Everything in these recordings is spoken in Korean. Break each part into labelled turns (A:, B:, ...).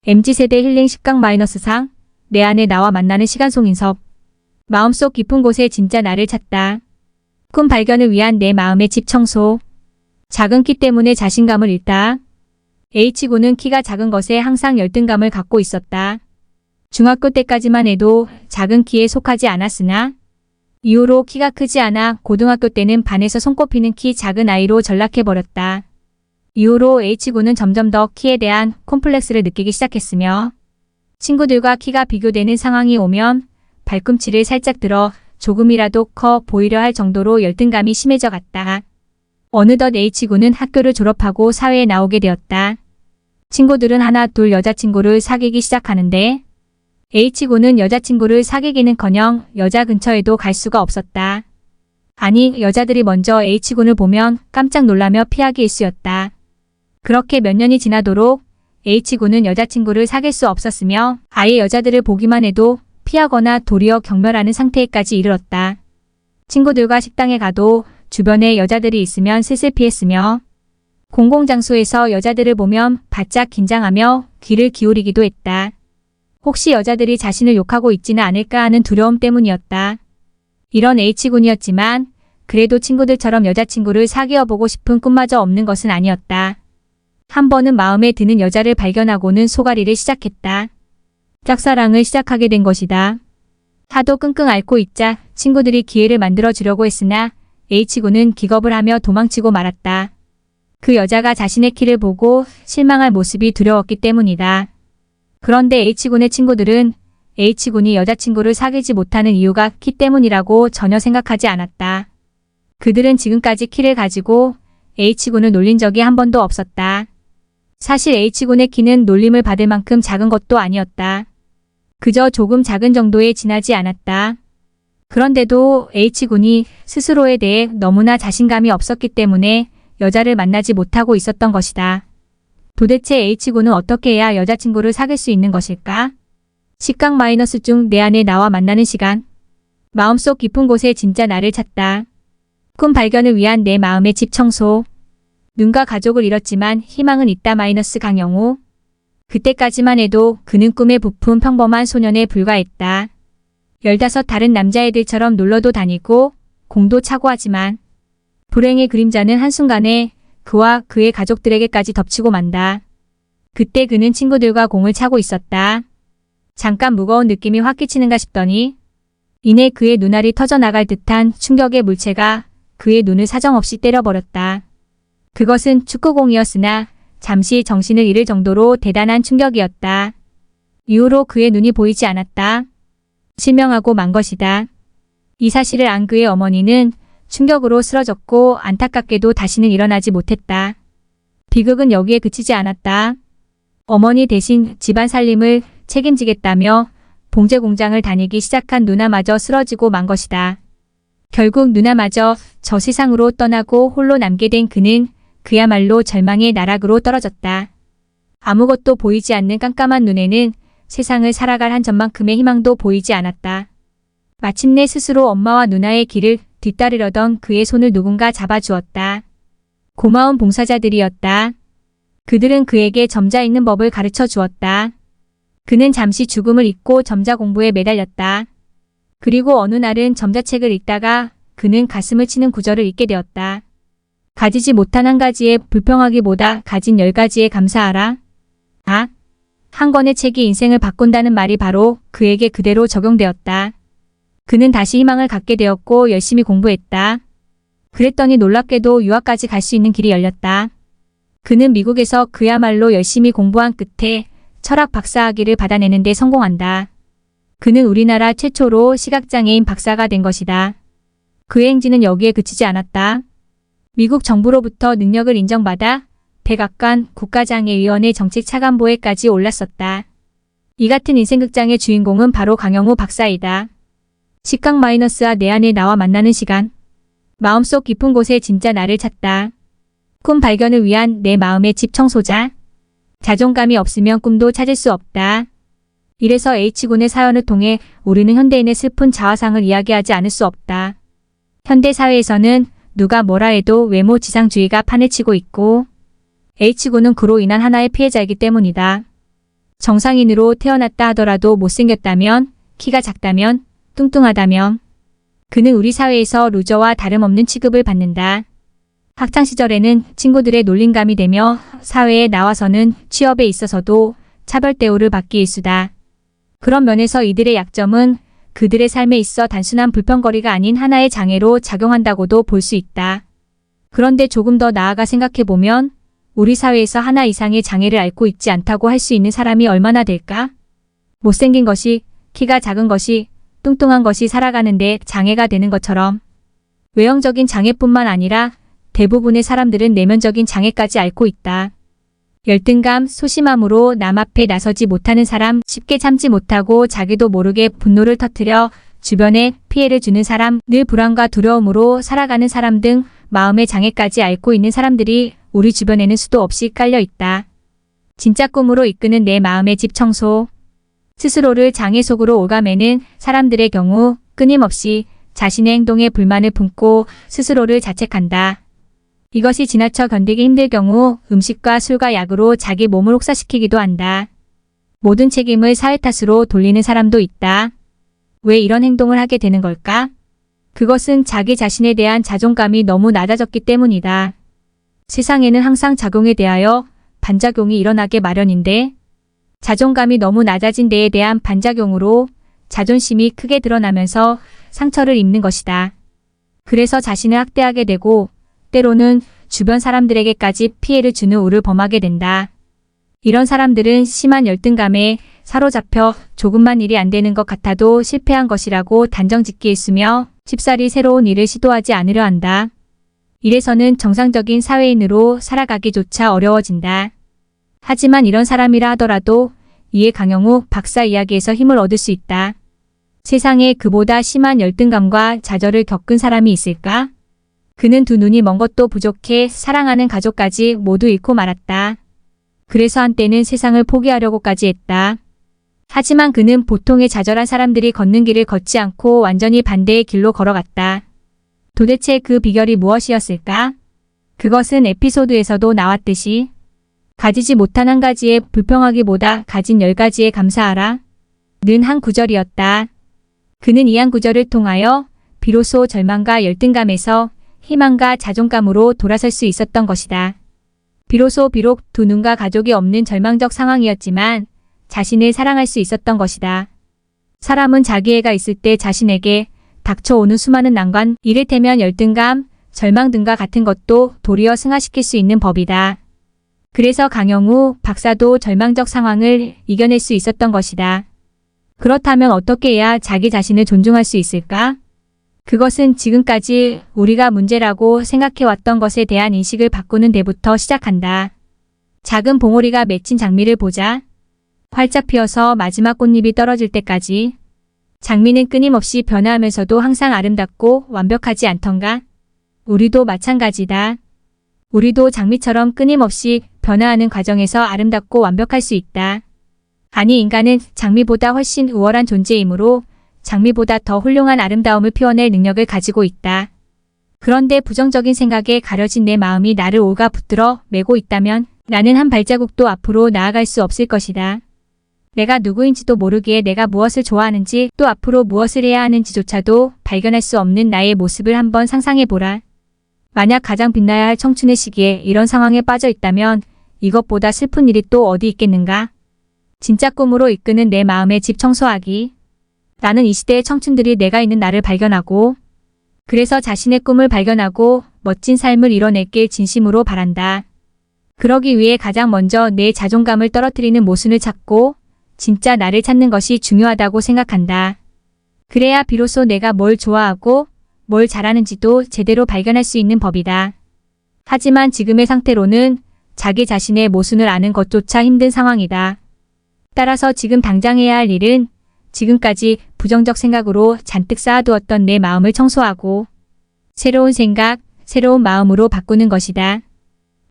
A: MZ세대 힐링 10강 -상 내 안에 나와 만나는 시간 송인섭. 마음속 깊은 곳에 진짜 나를 찾다. 꿈 발견을 위한 내 마음의 집 청소. 작은 키 때문에 자신감을 잃다. H군은 키가 작은 것에 항상 열등감을 갖고 있었다. 중학교 때까지만 해도 작은 키에 속하지 않았으나 이후로 키가 크지 않아 고등학교 때는 반에서 손꼽히는 키 작은 아이로 전락해버렸다. 이후로 H군은 점점 더 키에 대한 콤플렉스를 느끼기 시작했으며 친구들과 키가 비교되는 상황이 오면 발꿈치를 살짝 들어 조금이라도 커 보이려 할 정도로 열등감이 심해져 갔다. 어느덧 H군은 학교를 졸업하고 사회에 나오게 되었다. 친구들은 하나 둘 여자친구를 사귀기 시작하는데 H군은 여자친구를 사귀기는커녕 여자 근처에도 갈 수가 없었다. 아니, 여자들이 먼저 H군을 보면 깜짝 놀라며 피하기 일쑤였다. 그렇게 몇 년이 지나도록 H군은 여자친구를 사귈 수 없었으며 아예 여자들을 보기만 해도 피하거나 도리어 경멸하는 상태에까지 이르렀다. 친구들과 식당에 가도 주변에 여자들이 있으면 슬슬 피했으며 공공장소에서 여자들을 보면 바짝 긴장하며 귀를 기울이기도 했다. 혹시 여자들이 자신을 욕하고 있지는 않을까 하는 두려움 때문이었다. 이런 H군이었지만 그래도 친구들처럼 여자친구를 사귀어보고 싶은 꿈마저 없는 것은 아니었다. 한 번은 마음에 드는 여자를 발견하고는 소가리를 시작했다. 짝사랑을 시작하게 된 것이다. 하도 끙끙 앓고 있자 친구들이 기회를 만들어주려고 했으나 H군은 기겁을 하며 도망치고 말았다. 그 여자가 자신의 키를 보고 실망할 모습이 두려웠기 때문이다. 그런데 H군의 친구들은 H군이 여자친구를 사귀지 못하는 이유가 키 때문이라고 전혀 생각하지 않았다. 그들은 지금까지 키를 가지고 H군을 놀린 적이 한 번도 없었다. 사실 H군의 키는 놀림을 받을 만큼 작은 것도 아니었다. 그저 조금 작은 정도에 지나지 않았다. 그런데도 H군이 스스로에 대해 너무나 자신감이 없었기 때문에 여자를 만나지 못하고 있었던 것이다. 도대체 H군은 어떻게 해야 여자친구를 사귈 수 있는 것일까? 10강 중 내 안에 나와 만나는 시간. 마음속 깊은 곳에 진짜 나를 찾다. 꿈 발견을 위한 내 마음의 집 청소. 눈과 가족을 잃었지만 희망은 있다. 강영우. 그때까지만 해도 그는 꿈에 부푼 평범한 소년에 불과했다. 15 다른 남자애들처럼 놀러도 다니고 공도 차고 하지만 불행의 그림자는 한순간에 그와 그의 가족들에게까지 덮치고 만다. 그때 그는 친구들과 공을 차고 있었다. 잠깐 무거운 느낌이 확 끼치는가 싶더니 이내 그의 눈알이 터져나갈 듯한 충격의 물체가 그의 눈을 사정없이 때려버렸다. 그것은 축구공이었으나 잠시 정신을 잃을 정도로 대단한 충격이었다. 이후로 그의 눈이 보이지 않았다. 실명하고 만 것이다. 이 사실을 안 그의 어머니는 충격으로 쓰러졌고 안타깝게도 다시는 일어나지 못했다. 비극은 여기에 그치지 않았다. 어머니 대신 집안 살림을 책임지겠다며 봉제 공장을 다니기 시작한 누나마저 쓰러지고 만 것이다. 결국 누나마저 저 세상으로 떠나고 홀로 남게 된 그는 그야말로 절망의 나락으로 떨어졌다. 아무것도 보이지 않는 깜깜한 눈에는 세상을 살아갈 한 점만큼의 희망도 보이지 않았다. 마침내 스스로 엄마와 누나의 길을 뒤따르려던 그의 손을 누군가 잡아주었다. 고마운 봉사자들이었다. 그들은 그에게 점자 읽는 법을 가르쳐 주었다. 그는 잠시 죽음을 잊고 점자 공부에 매달렸다. 그리고 어느 날은 점자책을 읽다가 그는 가슴을 치는 구절을 읽게 되었다. 가지지 못한 한 가지에 불평하기보다 가진 10가지에 감사하라. 한 권의 책이 인생을 바꾼다는 말이 바로 그에게 그대로 적용되었다. 그는 다시 희망을 갖게 되었고 열심히 공부했다. 그랬더니 놀랍게도 유학까지 갈 수 있는 길이 열렸다. 그는 미국에서 그야말로 열심히 공부한 끝에 철학 박사학위를 받아내는 데 성공한다. 그는 우리나라 최초로 시각장애인 박사가 된 것이다. 그의 행진은 여기에 그치지 않았다. 미국 정부로부터 능력을 인정받아 백악관 국가장애위원회 정책 차관보에까지 올랐었다. 이 같은 인생극장의 주인공은 바로 강영우 박사이다. 10강 내 안에 나와 만나는 시간. 마음속 깊은 곳에 진짜 나를 찾다. 꿈 발견을 위한 내 마음의 집 청소자. 자존감이 없으면 꿈도 찾을 수 없다. 이래서 H군의 사연을 통해 우리는 현대인의 슬픈 자화상을 이야기하지 않을 수 없다. 현대사회에서는 누가 뭐라 해도 외모 지상주의가 판을 치고 있고 H군은 그로 인한 하나의 피해자이기 때문이다. 정상인으로 태어났다 하더라도 못생겼다면, 키가 작다면, 뚱뚱하다면 그는 우리 사회에서 루저와 다름없는 취급을 받는다. 학창시절에는 친구들의 놀림감이 되며 사회에 나와서는 취업에 있어서도 차별 대우를 받기 일쑤다. 그런 면에서 이들의 약점은 그들의 삶에 있어 단순한 불편거리가 아닌 하나의 장애로 작용한다고도 볼 수 있다. 그런데 조금 더 나아가 생각해보면 우리 사회에서 하나 이상의 장애를 앓고 있지 않다고 할 수 있는 사람이 얼마나 될까? 못생긴 것이, 키가 작은 것이, 뚱뚱한 것이 살아가는데 장애가 되는 것처럼 외형적인 장애뿐만 아니라 대부분의 사람들은 내면적인 장애까지 앓고 있다. 열등감, 소심함으로 남 앞에 나서지 못하는 사람, 쉽게 참지 못하고 자기도 모르게 분노를 터뜨려 주변에 피해를 주는 사람, 늘 불안과 두려움으로 살아가는 사람 등 마음의 장애까지 앓고 있는 사람들이 우리 주변에는 수도 없이 깔려 있다. 진짜 꿈으로 이끄는 내 마음의 집 청소. 스스로를 장애 속으로 오가매는 사람들의 경우 끊임없이 자신의 행동에 불만을 품고 스스로를 자책한다. 이것이 지나쳐 견디기 힘들 경우 음식과 술과 약으로 자기 몸을 혹사시키기도 한다. 모든 책임을 사회 탓으로 돌리는 사람도 있다. 왜 이런 행동을 하게 되는 걸까? 그것은 자기 자신에 대한 자존감이 너무 낮아졌기 때문이다. 세상에는 항상 작용에 대하여 반작용이 일어나게 마련인데 자존감이 너무 낮아진 데에 대한 반작용으로 자존심이 크게 드러나면서 상처를 입는 것이다. 그래서 자신을 학대하게 되고 때로는 주변 사람들에게까지 피해를 주는 우를 범하게 된다. 이런 사람들은 심한 열등감에 사로잡혀 조금만 일이 안 되는 것 같아도 실패한 것이라고 단정짓기 일쑤며 쉽사리 새로운 일을 시도하지 않으려 한다. 이래서는 정상적인 사회인으로 살아가기조차 어려워진다. 하지만 이런 사람이라 하더라도 이에 강영욱 박사 이야기에서 힘을 얻을 수 있다. 세상에 그보다 심한 열등감과 좌절을 겪은 사람이 있을까? 그는 두 눈이 먼 것도 부족해 사랑하는 가족까지 모두 잃고 말았다. 그래서 한때는 세상을 포기하려고까지 했다. 하지만 그는 보통의 좌절한 사람들이 걷는 길을 걷지 않고 완전히 반대의 길로 걸어갔다. 도대체 그 비결이 무엇이었을까? 그것은 에피소드에서도 나왔듯이 가지지 못한 한 가지에 불평하기보다 가진 10가지에 감사하라. 는 한 구절이었다. 그는 이 한 구절을 통하여 비로소 절망과 열등감에서 희망과 자존감으로 돌아설 수 있었던 것이다. 비록 두 눈과 가족이 없는 절망적 상황이었지만 자신을 사랑할 수 있었던 것이다. 사람은 자기애가 있을 때 자신에게 닥쳐오는 수많은 난관, 이를테면 열등감, 절망 등과 같은 것도 도리어 승화시킬 수 있는 법이다. 그래서 강영욱 박사도 절망적 상황을 이겨낼 수 있었던 것이다. 그렇다면 어떻게 해야 자기 자신을 존중할 수 있을까? 그것은 지금까지 우리가 문제라고 생각해왔던 것에 대한 인식을 바꾸는 데부터 시작한다. 작은 봉오리가 맺힌 장미를 보자. 활짝 피어서 마지막 꽃잎이 떨어질 때까지. 장미는 끊임없이 변화하면서도 항상 아름답고 완벽하지 않던가? 우리도 마찬가지다. 우리도 장미처럼 끊임없이 변화하는 과정에서 아름답고 완벽할 수 있다. 아니, 인간은 장미보다 훨씬 우월한 존재이므로 장미보다 더 훌륭한 아름다움을 피워낼 능력을 가지고 있다. 그런데 부정적인 생각에 가려진 내 마음이 나를 올가 붙들어 매고 있다면 나는 한 발자국도 앞으로 나아갈 수 없을 것이다. 내가 누구인지도 모르기에 내가 무엇을 좋아하는지 또 앞으로 무엇을 해야 하는지조차도 발견할 수 없는 나의 모습을 한번 상상해보라. 만약 가장 빛나야 할 청춘의 시기에 이런 상황에 빠져 있다면 이것보다 슬픈 일이 또 어디 있겠는가? 진짜 꿈으로 이끄는 내 마음의 집 청소하기. 나는 이 시대의 청춘들이 내가 있는 나를 발견하고 그래서 자신의 꿈을 발견하고 멋진 삶을 이뤄내길 진심으로 바란다. 그러기 위해 가장 먼저 내 자존감을 떨어뜨리는 모순을 찾고 진짜 나를 찾는 것이 중요하다고 생각한다. 그래야 비로소 내가 뭘 좋아하고 뭘 잘하는지도 제대로 발견할 수 있는 법이다. 하지만 지금의 상태로는 자기 자신의 모순을 아는 것조차 힘든 상황이다. 따라서 지금 당장 해야 할 일은 지금까지 부정적 생각으로 잔뜩 쌓아두었던 내 마음을 청소하고 새로운 생각, 새로운 마음으로 바꾸는 것이다.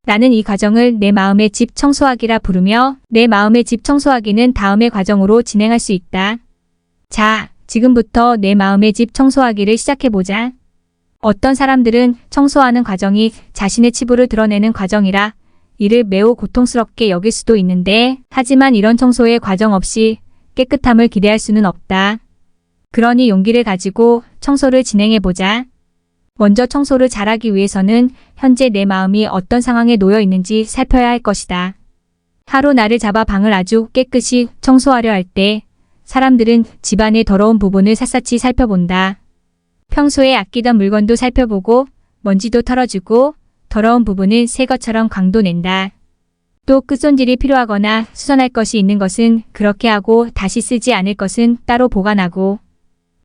A: 나는 이 과정을 내 마음의 집 청소하기라 부르며 내 마음의 집 청소하기는 다음의 과정으로 진행할 수 있다. 자, 지금부터 내 마음의 집 청소하기를 시작해보자. 어떤 사람들은 청소하는 과정이 자신의 치부를 드러내는 과정이라 이를 매우 고통스럽게 여길 수도 있는데 하지만 이런 청소의 과정 없이 깨끗함을 기대할 수는 없다. 그러니 용기를 가지고 청소를 진행해보자. 먼저 청소를 잘하기 위해서는 현재 내 마음이 어떤 상황에 놓여 있는지 살펴야 할 것이다. 하루 나를 잡아 방을 아주 깨끗이 청소하려 할 때 사람들은 집안의 더러운 부분을 샅샅이 살펴본다. 평소에 아끼던 물건도 살펴보고 먼지도 털어주고 더러운 부분은 새 것처럼 광도 낸다. 또 끝손질이 필요하거나 수선할 것이 있는 것은 그렇게 하고 다시 쓰지 않을 것은 따로 보관하고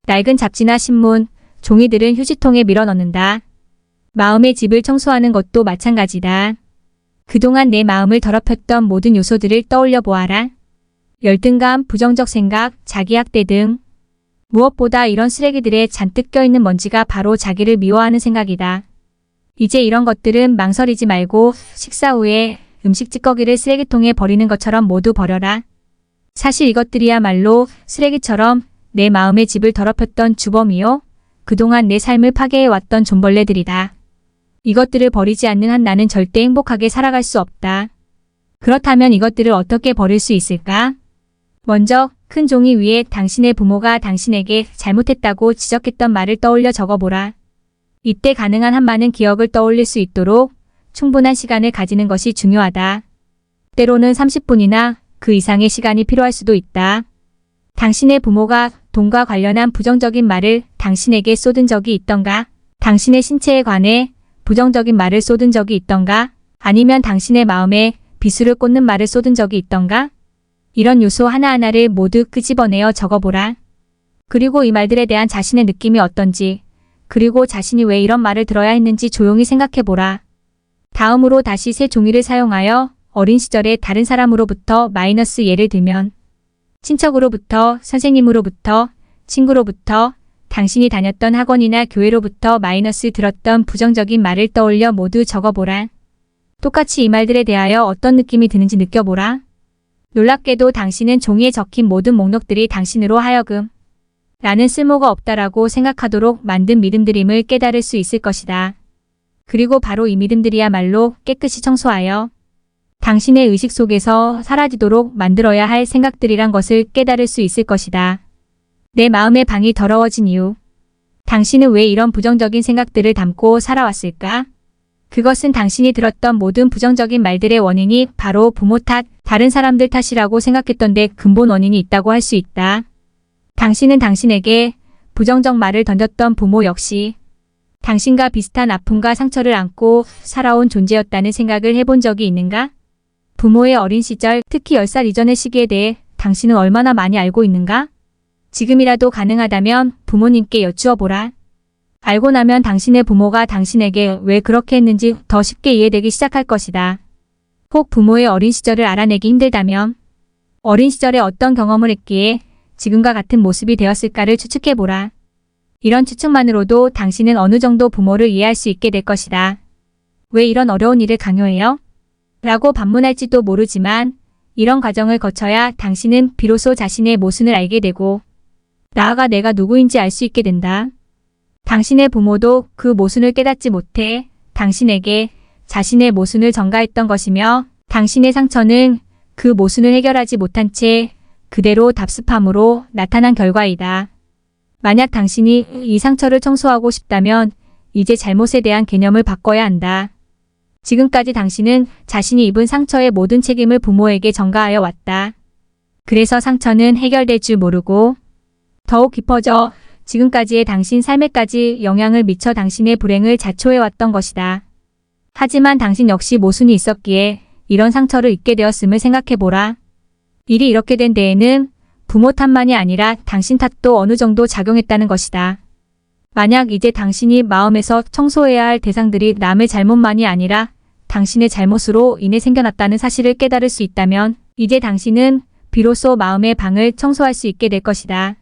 A: 낡은 잡지나 신문, 종이들은 휴지통에 밀어넣는다. 마음의 집을 청소하는 것도 마찬가지다. 그동안 내 마음을 더럽혔던 모든 요소들을 떠올려 보아라. 열등감, 부정적 생각, 자기학대 등 무엇보다 이런 쓰레기들에 잔뜩 껴있는 먼지가 바로 자기를 미워하는 생각이다. 이제 이런 것들은 망설이지 말고 식사 후에 음식 찌꺼기를 쓰레기통에 버리는 것처럼 모두 버려라. 사실 이것들이야말로 쓰레기처럼 내 마음의 집을 더럽혔던 주범이요. 그동안 내 삶을 파괴해왔던 존벌레들이다. 이것들을 버리지 않는 한 나는 절대 행복하게 살아갈 수 없다. 그렇다면 이것들을 어떻게 버릴 수 있을까? 먼저 큰 종이 위에 당신의 부모가 당신에게 잘못했다고 지적했던 말을 떠올려 적어보라. 이때 가능한 한 많은 기억을 떠올릴 수 있도록 충분한 시간을 가지는 것이 중요하다. 때로는 30분이나 그 이상의 시간이 필요할 수도 있다. 당신의 부모가 돈과 관련한 부정적인 말을 당신에게 쏟은 적이 있던가? 당신의 신체에 관해 부정적인 말을 쏟은 적이 있던가? 아니면 당신의 마음에 비수를 꽂는 말을 쏟은 적이 있던가? 이런 요소 하나하나를 모두 끄집어내어 적어보라. 그리고 이 말들에 대한 자신의 느낌이 어떤지, 그리고 자신이 왜 이런 말을 들어야 했는지 조용히 생각해보라. 다음으로 다시 새 종이를 사용하여 어린 시절에 다른 사람으로부터 마이너스 예를 들면 친척으로부터, 선생님으로부터, 친구로부터, 당신이 다녔던 학원이나 교회로부터 마이너스 들었던 부정적인 말을 떠올려 모두 적어보라. 똑같이 이 말들에 대하여 어떤 느낌이 드는지 느껴보라. 놀랍게도 당신은 종이에 적힌 모든 목록들이 당신으로 하여금 나는 쓸모가 없다라고 생각하도록 만든 믿음들임을 깨달을 수 있을 것이다. 그리고 바로 이 믿음들이야말로 깨끗이 청소하여 당신의 의식 속에서 사라지도록 만들어야 할 생각들이란 것을 깨달을 수 있을 것이다. 내 마음의 방이 더러워진 이유. 당신은 왜 이런 부정적인 생각들을 담고 살아왔을까? 그것은 당신이 들었던 모든 부정적인 말들의 원인이 바로 부모 탓, 다른 사람들 탓이라고 생각했던 데 근본 원인이 있다고 할 수 있다. 당신은 당신에게 부정적 말을 던졌던 부모 역시 당신과 비슷한 아픔과 상처를 안고 살아온 존재였다는 생각을 해본 적이 있는가? 부모의 어린 시절, 특히 10살 이전의 시기에 대해 당신은 얼마나 많이 알고 있는가? 지금이라도 가능하다면 부모님께 여쭈어 보라. 알고 나면 당신의 부모가 당신에게 왜 그렇게 했는지 더 쉽게 이해되기 시작할 것이다. 혹 부모의 어린 시절을 알아내기 힘들다면 어린 시절에 어떤 경험을 했기에 지금과 같은 모습이 되었을까를 추측해보라. 이런 추측만으로도 당신은 어느 정도 부모를 이해할 수 있게 될 것이다. 왜 이런 어려운 일을 강요해요? 라고 반문할지도 모르지만 이런 과정을 거쳐야 당신은 비로소 자신의 모순을 알게 되고 나아가 내가 누구인지 알 수 있게 된다. 당신의 부모도 그 모순을 깨닫지 못해 당신에게 자신의 모순을 전가했던 것이며 당신의 상처는 그 모순을 해결하지 못한 채 그대로 답습함으로 나타난 결과이다. 만약 당신이 이 상처를 청소하고 싶다면 이제 잘못에 대한 개념을 바꿔야 한다. 지금까지 당신은 자신이 입은 상처의 모든 책임을 부모에게 전가하여 왔다. 그래서 상처는 해결될 줄 모르고 더욱 깊어져 지금까지의 당신 삶에까지 영향을 미쳐 당신의 불행을 자초해왔던 것이다. 하지만 당신 역시 모순이 있었기에 이런 상처를 입게 되었음을 생각해보라. 일이 이렇게 된 데에는 부모 탓만이 아니라 당신 탓도 어느 정도 작용했다는 것이다. 만약 이제 당신이 마음에서 청소해야 할 대상들이 남의 잘못만이 아니라 당신의 잘못으로 인해 생겨났다는 사실을 깨달을 수 있다면 이제 당신은 비로소 마음의 방을 청소할 수 있게 될 것이다.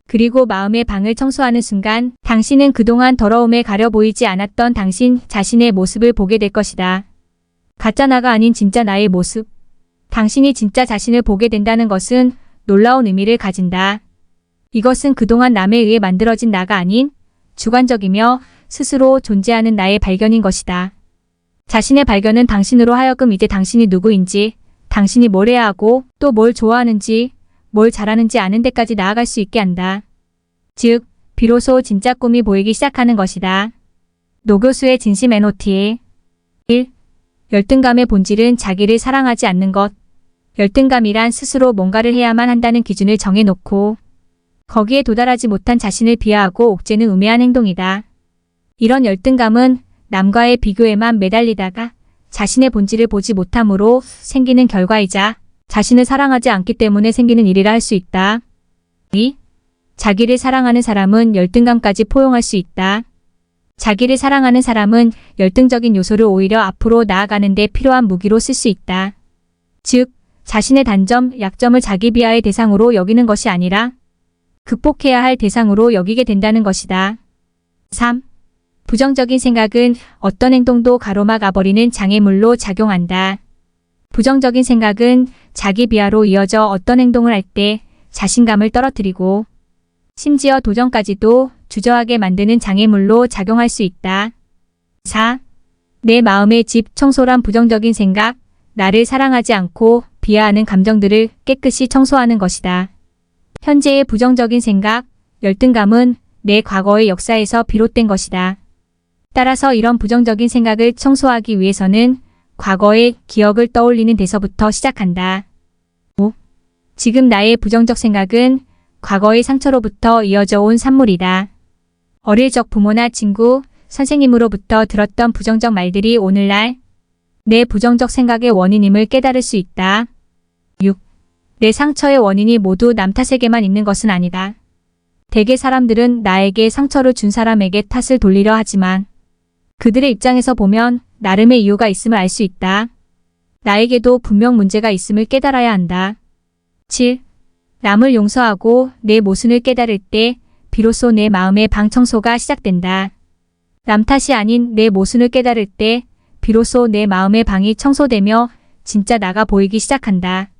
A: 그리고 마음의 방을 청소하는 순간 당신은 그동안 더러움에 가려 보이지 않았던 당신 자신의 모습을 보게 될 것이다. 가짜 나가 아닌 진짜 나의 모습. 당신이 진짜 자신을 보게 된다는 것은 놀라운 의미를 가진다. 이것은 그동안 남에 의해 만들어진 나가 아닌 주관적이며 스스로 존재하는 나의 발견인 것이다. 자신의 발견은 당신으로 하여금 이제 당신이 누구인지, 당신이 뭘 해야 하고 또 뭘 좋아하는지, 뭘 잘하는지 아는 데까지 나아갈 수 있게 한다. 즉, 비로소 진짜 꿈이 보이기 시작하는 것이다. 노 교수의 진심 NOT 1. 열등감의 본질은 자기를 사랑하지 않는 것. 열등감이란 스스로 뭔가를 해야만 한다는 기준을 정해놓고 거기에 도달하지 못한 자신을 비하하고 옥죄는 우매한 행동이다. 이런 열등감은 남과의 비교에만 매달리다가 자신의 본질을 보지 못함으로 생기는 결과이자 자신을 사랑하지 않기 때문에 생기는 일이라 할 수 있다. 2. 자기를 사랑하는 사람은 열등감까지 포용할 수 있다. 자기를 사랑하는 사람은 열등적인 요소를 오히려 앞으로 나아가는 데 필요한 무기로 쓸 수 있다. 즉, 자신의 단점, 약점을 자기 비하의 대상으로 여기는 것이 아니라 극복해야 할 대상으로 여기게 된다는 것이다. 3. 부정적인 생각은 어떤 행동도 가로막아버리는 장애물로 작용한다. 부정적인 생각은 자기 비하로 이어져 어떤 행동을 할 때 자신감을 떨어뜨리고 심지어 도전까지도 주저하게 만드는 장애물로 작용할 수 있다. 4. 내 마음의 집 청소란 부정적인 생각, 나를 사랑하지 않고 비하하는 감정들을 깨끗이 청소하는 것이다. 현재의 부정적인 생각, 열등감은 내 과거의 역사에서 비롯된 것이다. 따라서 이런 부정적인 생각을 청소하기 위해서는 과거의 기억을 떠올리는 데서부터 시작한다. 5. 지금 나의 부정적 생각은 과거의 상처로부터 이어져 온 산물이다. 어릴 적 부모나 친구, 선생님으로부터 들었던 부정적 말들이 오늘날 내 부정적 생각의 원인임을 깨달을 수 있다. 6. 내 상처의 원인이 모두 남 탓에게만 있는 것은 아니다. 대개 사람들은 나에게 상처를 준 사람에게 탓을 돌리려 하지만 그들의 입장에서 보면 나름의 이유가 있음을 알 수 있다. 나에게도 분명 문제가 있음을 깨달아야 한다. 7. 남을 용서하고 내 모순을 깨달을 때 비로소 내 마음의 방 청소가 시작된다. 남 탓이 아닌 내 모순을 깨달을 때 비로소 내 마음의 방이 청소되며 진짜 나가 보이기 시작한다.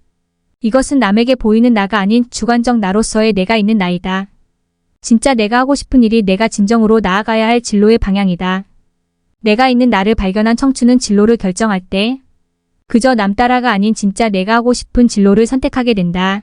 A: 이것은 남에게 보이는 나가 아닌 주관적 나로서의 내가 있는 나이다. 진짜 내가 하고 싶은 일이 내가 진정으로 나아가야 할 진로의 방향이다. 내가 있는 나를 발견한 청춘은 진로를 결정할 때 그저 남 따라가 아닌 진짜 내가 하고 싶은 진로를 선택하게 된다.